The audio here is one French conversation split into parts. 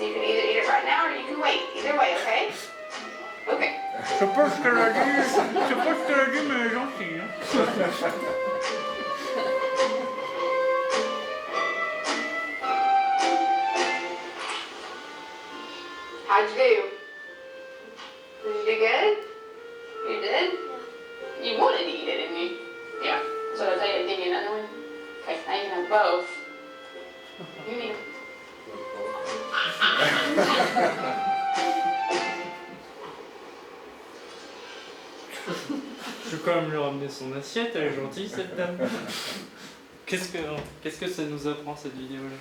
So you can either eat it right now or you can wait. Either way, okay? Okay. Je sais pas ce qu'elle a dit, mais elle est gentille. Hein. How'd you do? Did you do good? You did? You wanted to eat it, didn't you? Yeah. So did I tell you to give you another one? Okay, now you can have both. You need Je vais quand même lui ramener son assiette, elle est gentille cette dame. Qu'est-ce que ça nous apprend cette vidéo-là?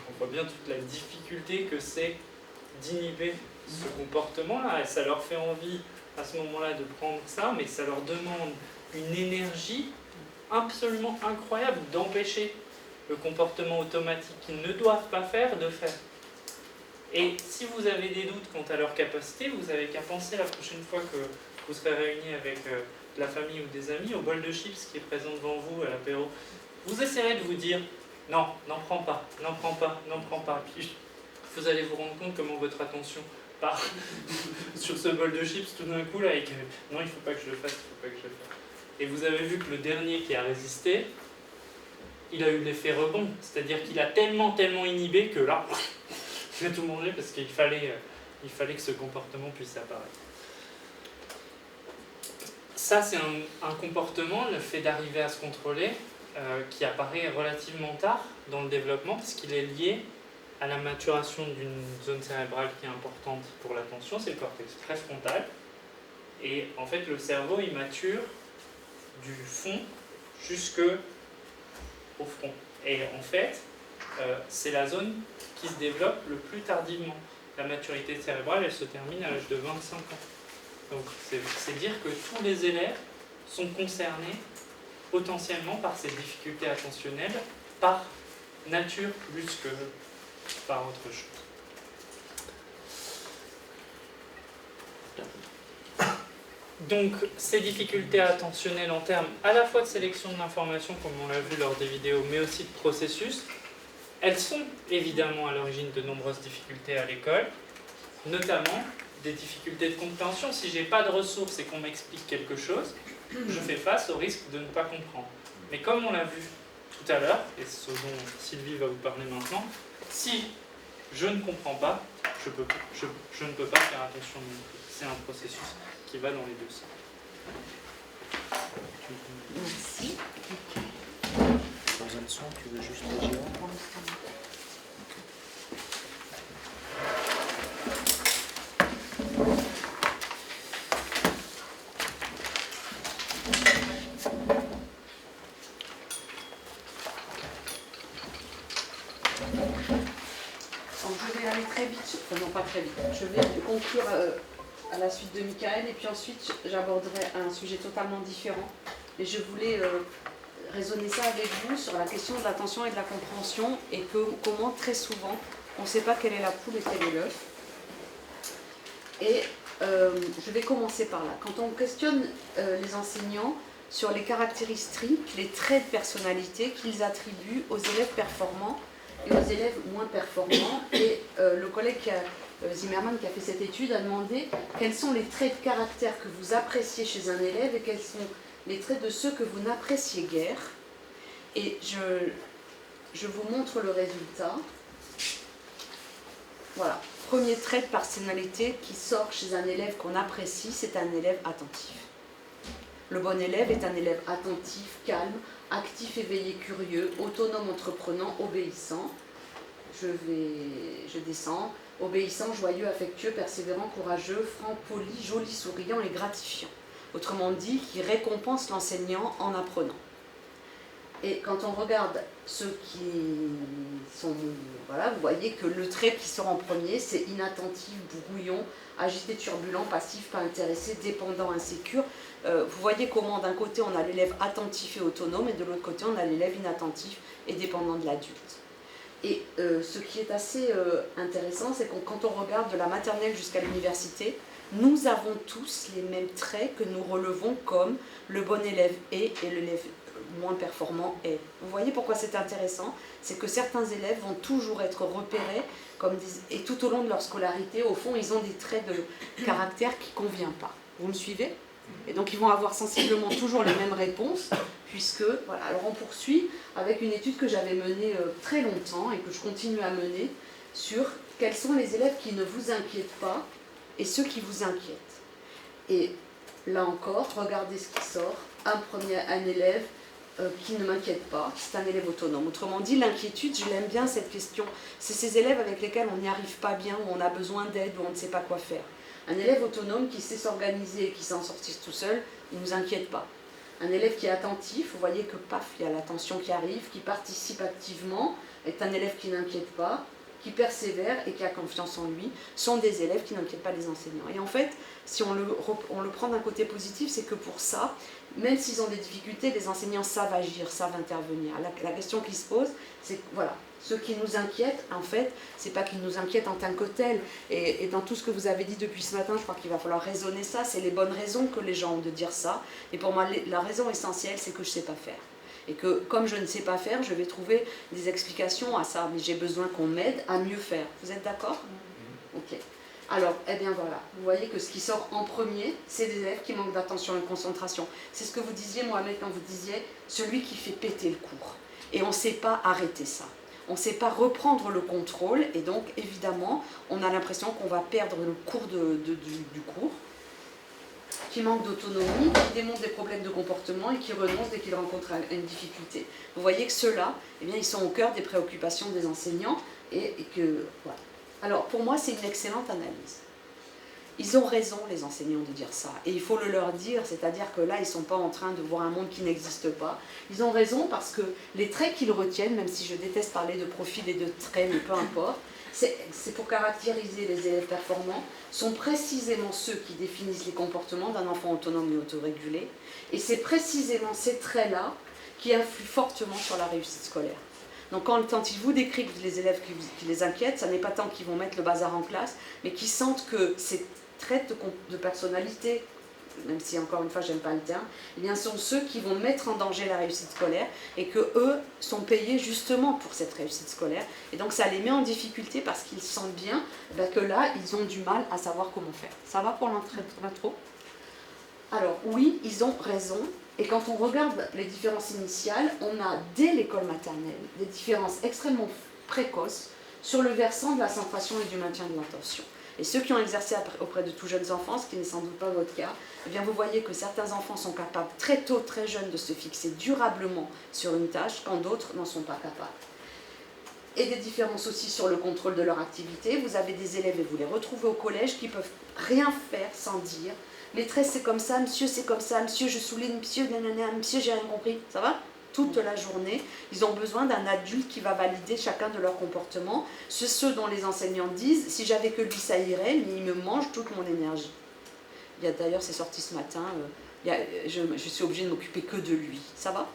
On voit bien toute la difficulté que c'est d'inhiber ce comportement-là, et ça leur fait envie à ce moment-là de prendre ça, mais ça leur demande une énergie absolument incroyable d'empêcher le comportement automatique qu'ils ne doivent pas faire de faire. Et si vous avez des doutes quant à leur capacité, vous n'avez qu'à penser la prochaine fois que vous serez réunis avec de la famille ou des amis au bol de chips qui est présent devant vous à l'apéro. Vous essayerez de vous dire non, n'en prends pas, n'en prends pas, n'en prends pas. Puis vous allez vous rendre compte comment votre attention part sur ce bol de chips tout d'un coup là et que non, il ne faut pas que je le fasse, il ne faut pas que je le fasse. Et vous avez vu que le dernier qui a résisté, il a eu l'effet rebond, c'est-à-dire qu'il a tellement inhibé que là, il a tout mangé parce qu'il fallait que ce comportement puisse apparaître. Ça, c'est un comportement, le fait d'arriver à se contrôler, qui apparaît relativement tard dans le développement, parce qu'il est lié à la maturation d'une zone cérébrale qui est importante pour l'attention, c'est le cortex préfrontal. Et en fait, le cerveau, il mature du fond jusqu'au front. Et en fait, c'est la zone qui se développe le plus tardivement. La maturité cérébrale, elle se termine à l'âge de 25 ans. Donc, c'est dire que tous les élèves sont concernés potentiellement par ces difficultés attentionnelles, par nature plus que par autre chose. Donc, ces difficultés attentionnelles en termes à la fois de sélection de l'information, comme on l'a vu lors des vidéos, mais aussi de processus, elles sont évidemment à l'origine de nombreuses difficultés à l'école, notamment des difficultés de compréhension. Si je n'ai pas de ressources et qu'on m'explique quelque chose, je fais face au risque de ne pas comprendre. Mais comme on l'a vu tout à l'heure, et ce dont Sylvie va vous parler maintenant, si je ne comprends pas, je ne peux pas faire attention non plus. C'est un processus qui va dans les deux sens. Merci. Dans un son, tu veux juste le géant? Je vais aller très vite, enfin non pas très vite, je vais conclure à la suite de Michael et puis ensuite j'aborderai un sujet totalement différent. Et je voulais raisonner ça avec vous sur la question de l'attention et de la compréhension et comment très souvent on ne sait pas quelle est la poule et quel est l'œuf. Et je vais commencer par là. Quand on questionne les enseignants sur les caractéristiques, les traits de personnalité qu'ils attribuent aux élèves performants et aux élèves moins performants, et le collègue Zimmerman qui a fait cette étude a demandé quels sont les traits de caractère que vous appréciez chez un élève et quels sont les traits de ceux que vous n'appréciez guère. Et je vous montre le résultat. Voilà, premier trait de personnalité qui sort chez un élève qu'on apprécie, c'est un élève attentif. Le bon élève est un élève attentif, calme, actif, éveillé, curieux, autonome, entreprenant, obéissant. Je descends. Obéissant, joyeux, affectueux, persévérant, courageux, franc, poli, joli, souriant et gratifiant. Autrement dit, qui récompense l'enseignant en apprenant. Et quand on regarde ceux qui sont... Voilà, vous voyez que le trait qui sort en premier, c'est inattentif, brouillon, agité, turbulent, passif, pas intéressé, dépendant, insécure. Vous voyez comment d'un côté on a l'élève attentif et autonome et de l'autre côté on a l'élève inattentif et dépendant de l'adulte. Et ce qui est assez intéressant, c'est que quand on regarde de la maternelle jusqu'à l'université, nous avons tous les mêmes traits que nous relevons comme le bon élève et l'élève moins performant est. Vous voyez pourquoi c'est intéressant? C'est que certains élèves vont toujours être repérés et tout au long de leur scolarité, au fond, ils ont des traits de caractère qui ne conviennent pas. Vous me suivez? Et donc ils vont avoir sensiblement toujours les mêmes réponses, puisque, voilà, alors on poursuit avec une étude que j'avais menée très longtemps et que je continue à mener sur quels sont les élèves qui ne vous inquiètent pas et ceux qui vous inquiètent. Et là encore, regardez ce qui sort, un élève qui ne m'inquiète pas, c'est un élève autonome. Autrement dit, l'inquiétude, je l'aime bien cette question, c'est ces élèves avec lesquels on n'y arrive pas bien, où on a besoin d'aide, où on ne sait pas quoi faire. Un élève autonome qui sait s'organiser et qui s'en sortit tout seul, il ne nous inquiète pas. Un élève qui est attentif, vous voyez que paf, il y a l'attention qui arrive, qui participe activement, est un élève qui n'inquiète pas, qui persévère et qui a confiance en lui, sont des élèves qui n'inquiètent pas les enseignants. Et en fait, si on le prend d'un côté positif, c'est que pour ça, même s'ils ont des difficultés, les enseignants savent agir, savent intervenir. La question qui se pose, c'est que voilà, ce qui nous inquiète, en fait, c'est pas qu'ils nous inquiètent en tant que tels. Et dans tout ce que vous avez dit depuis ce matin, je crois qu'il va falloir raisonner ça. C'est les bonnes raisons que les gens ont de dire ça. Et pour moi, la raison essentielle, c'est que je ne sais pas faire. Et que comme je ne sais pas faire, je vais trouver des explications à ça. Mais j'ai besoin qu'on m'aide à mieux faire. Vous êtes d'accord? Ok. Alors, eh bien voilà, vous voyez que ce qui sort en premier, c'est des élèves qui manquent d'attention et de concentration. C'est ce que vous disiez, Mohamed, quand vous disiez celui qui fait péter le cours. Et on ne sait pas arrêter ça. On ne sait pas reprendre le contrôle. Et donc, évidemment, on a l'impression qu'on va perdre le cours du cours, qui manque d'autonomie, qui démontre des problèmes de comportement et qui renonce dès qu'ils rencontrent une difficulté. Vous voyez que ceux-là, eh bien, ils sont au cœur des préoccupations des enseignants et que, voilà. Alors, pour moi, c'est une excellente analyse. Ils ont raison, les enseignants, de dire ça. Et il faut le leur dire, c'est-à-dire que là, ils ne sont pas en train de voir un monde qui n'existe pas. Ils ont raison parce que les traits qu'ils retiennent, même si je déteste parler de profil et de traits, mais peu importe, c'est pour caractériser les élèves performants, sont précisément ceux qui définissent les comportements d'un enfant autonome et autorégulé. Et c'est précisément ces traits-là qui influent fortement sur la réussite scolaire. Donc quand ils vous décrivent les élèves qui les inquiètent, ça n'est pas tant qu'ils vont mettre le bazar en classe, mais qu'ils sentent que ces traits de personnalité, même si encore une fois j'aime pas le terme, eh bien sont ceux qui vont mettre en danger la réussite scolaire et que eux sont payés justement pour cette réussite scolaire. Et donc ça les met en difficulté parce qu'ils sentent bien que là ils ont du mal à savoir comment faire. Ça va pour l'intro? Alors oui, ils ont raison. Et quand on regarde les différences initiales, on a dès l'école maternelle des différences extrêmement précoces sur le versant de la centration et du maintien de l'attention. Et ceux qui ont exercé auprès de tout jeunes enfants, ce qui n'est sans doute pas votre cas, eh bien vous voyez que certains enfants sont capables très tôt, très jeunes, de se fixer durablement sur une tâche, quand d'autres n'en sont pas capables. Et des différences aussi sur le contrôle de leur activité. Vous avez des élèves, et vous les retrouvez au collège, qui peuvent rien faire sans dire « Maîtresse, c'est comme ça, monsieur, c'est comme ça, monsieur, je souligne, monsieur, nanana, monsieur, j'ai rien compris. » Ça va ? Toute la journée, ils ont besoin d'un adulte qui va valider chacun de leurs comportements. C'est ceux dont les enseignants disent « Si j'avais que lui, ça irait, mais il me mange toute mon énergie. » Il y a d'ailleurs, c'est sorti ce matin, je suis obligée de m'occuper que de lui. Ça va ?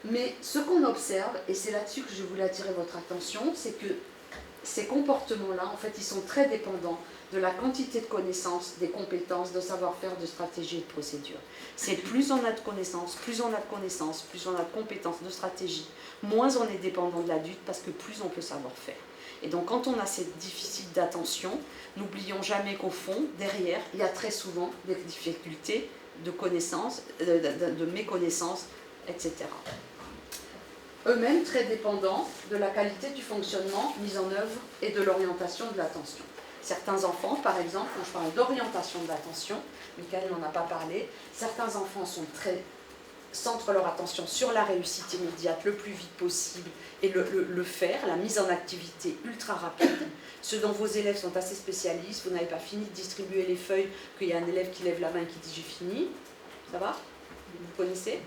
Mais ce qu'on observe, et c'est là-dessus que je voulais attirer votre attention, c'est que ces comportements-là, en fait, ils sont très dépendants de la quantité de connaissances, des compétences, de savoir-faire, de stratégie et de procédure. C'est plus on a de connaissances, plus on a de connaissances, plus on a de compétences, de stratégie, moins on est dépendant de l'adulte parce que plus on peut savoir faire. Et donc quand on a ces déficits d'attention, n'oublions jamais qu'au fond, derrière, il y a très souvent des difficultés de connaissances, de méconnaissances, etc. Eux-mêmes très dépendants de la qualité du fonctionnement mis en œuvre et de l'orientation de l'attention. Certains enfants, par exemple, quand je parle d'orientation de l'attention, Michael n'en a pas parlé, certains enfants centrent leur attention sur la réussite immédiate le plus vite possible et le faire, la mise en activité ultra rapide. Ceux dont vos élèves sont assez spécialistes, vous n'avez pas fini de distribuer les feuilles, qu'il y a un élève qui lève la main et qui dit « j'ai fini ». Ça va ? Vous connaissez ?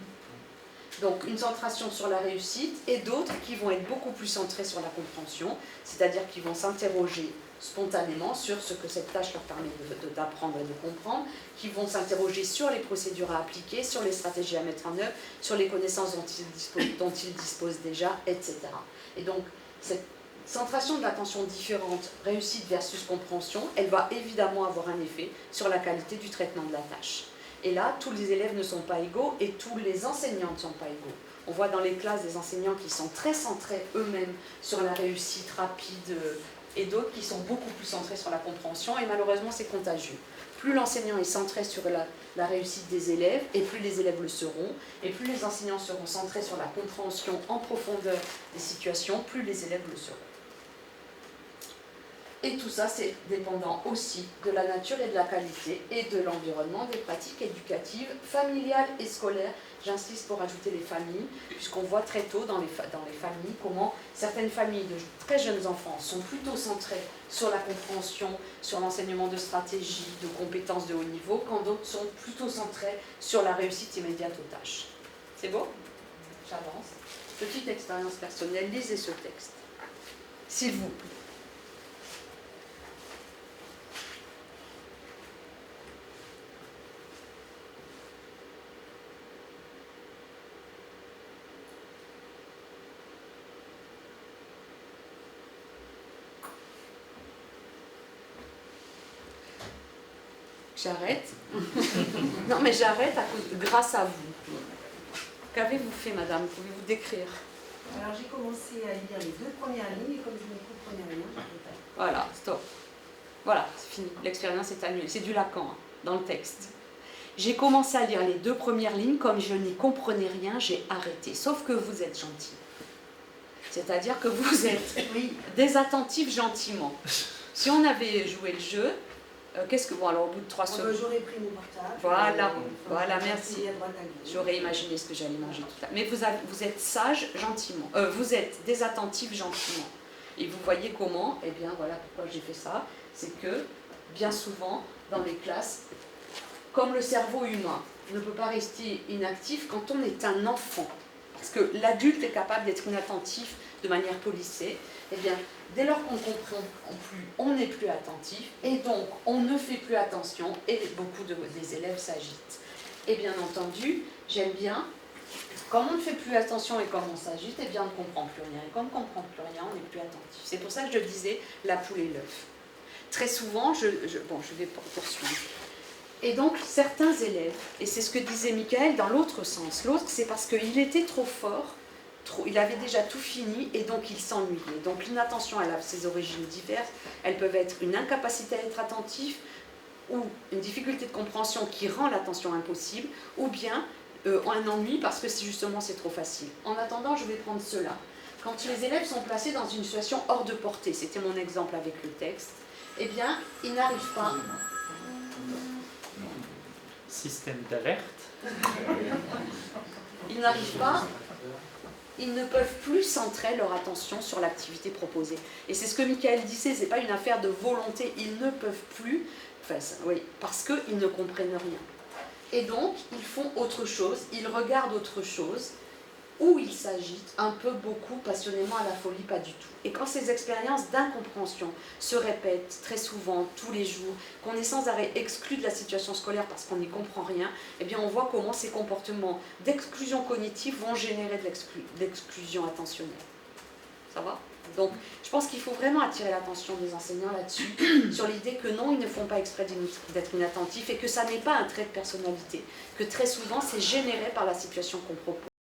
Donc une centration sur la réussite et d'autres qui vont être beaucoup plus centrés sur la compréhension, c'est-à-dire qu'ils vont s'interroger spontanément sur ce que cette tâche leur permet d'apprendre et de comprendre, qui vont s'interroger sur les procédures à appliquer, sur les stratégies à mettre en œuvre, sur les connaissances dont ils disposent déjà, etc. Et donc cette centration de l'attention différente, réussite versus compréhension, elle va évidemment avoir un effet sur la qualité du traitement de la tâche. Et là, tous les élèves ne sont pas égaux et tous les enseignants ne sont pas égaux. On voit dans les classes des enseignants qui sont très centrés eux-mêmes sur la réussite rapide et d'autres qui sont beaucoup plus centrés sur la compréhension et malheureusement c'est contagieux. Plus l'enseignant est centré sur la réussite des élèves et plus les élèves le seront et plus les enseignants seront centrés sur la compréhension en profondeur des situations, plus les élèves le seront. Et tout ça, c'est dépendant aussi de la nature et de la qualité et de l'environnement, des pratiques éducatives, familiales et scolaires. J'insiste pour ajouter les familles, puisqu'on voit très tôt dans les familles comment certaines familles de très jeunes enfants sont plutôt centrées sur la compréhension, sur l'enseignement de stratégies, de compétences de haut niveau, quand d'autres sont plutôt centrées sur la réussite immédiate aux tâches. C'est beau? J'avance. Petite expérience personnelle, lisez ce texte. S'il vous plaît. J'arrête. Non, mais j'arrête grâce à vous. Qu'avez-vous fait, madame? Pouvez-vous décrire? Alors j'ai commencé à lire les 2 premières lignes et comme je ne comprenais rien, je n'ai pas. Voilà, stop. Voilà, c'est fini. L'expérience est annulée. C'est du Lacan hein, dans le texte. J'ai commencé à lire les 2 premières lignes, comme je n'y comprenais rien, j'ai arrêté. Sauf que vous êtes gentil. C'est-à-dire que vous êtes désattentif gentiment. Si on avait joué le jeu, qu'est-ce que... Bon, alors au bout de 3 secondes... J'aurais pris mon portable. Voilà, merci. J'aurais imaginé ce que j'allais manger tout à l'heure. Mais vous êtes sage gentiment. Vous êtes désattentif gentiment. Et vous voyez comment, eh bien voilà pourquoi j'ai fait ça, c'est que bien souvent dans les classes, comme le cerveau humain ne peut pas rester inactif quand on est un enfant, parce que l'adulte est capable d'être inattentif de manière policée, eh bien dès lors qu'on ne comprend plus, on n'est plus attentif et donc on ne fait plus attention et beaucoup des élèves s'agitent. Et bien entendu, j'aime bien, comme on ne fait plus attention et comme on s'agite, eh bien on ne comprend plus rien. Et comme on ne comprend plus rien, on n'est plus attentif. C'est pour ça que je disais la poule et l'œuf. Très souvent, je vais poursuivre. Et donc certains élèves, et c'est ce que disait Michael dans l'autre sens, l'autre c'est parce qu'il était trop fort, il avait déjà tout fini et donc il s'ennuyait. Donc l'inattention, elle a ses origines diverses, elles peuvent être une incapacité à être attentif ou une difficulté de compréhension qui rend l'attention impossible, ou bien un ennui parce que justement c'est trop facile. En attendant, je vais prendre cela. Quand les élèves sont placés dans une situation hors de portée, c'était mon exemple avec le texte, eh bien ils n'arrivent pas... Système d'alerte. Ils n'arrivent pas, ils ne peuvent plus centrer leur attention sur l'activité proposée. Et c'est ce que Michael disait, ce n'est pas une affaire de volonté, ils ne peuvent plus, parce qu'ils ne comprennent rien. Et donc, ils font autre chose, ils regardent autre chose, ou ils s'agitent un peu, beaucoup, passionnément à la folie, pas du tout. Et quand ces expériences d'incompréhension se répètent très souvent, tous les jours, qu'on est sans arrêt exclu de la situation scolaire parce qu'on n'y comprend rien, eh bien on voit comment ces comportements d'exclusion cognitive vont générer de l'exclusion attentionnelle. Ça va? Donc, je pense qu'il faut vraiment attirer l'attention des enseignants là-dessus, sur l'idée que non, ils ne font pas exprès d'être inattentifs et que ça n'est pas un trait de personnalité, que très souvent c'est généré par la situation qu'on propose.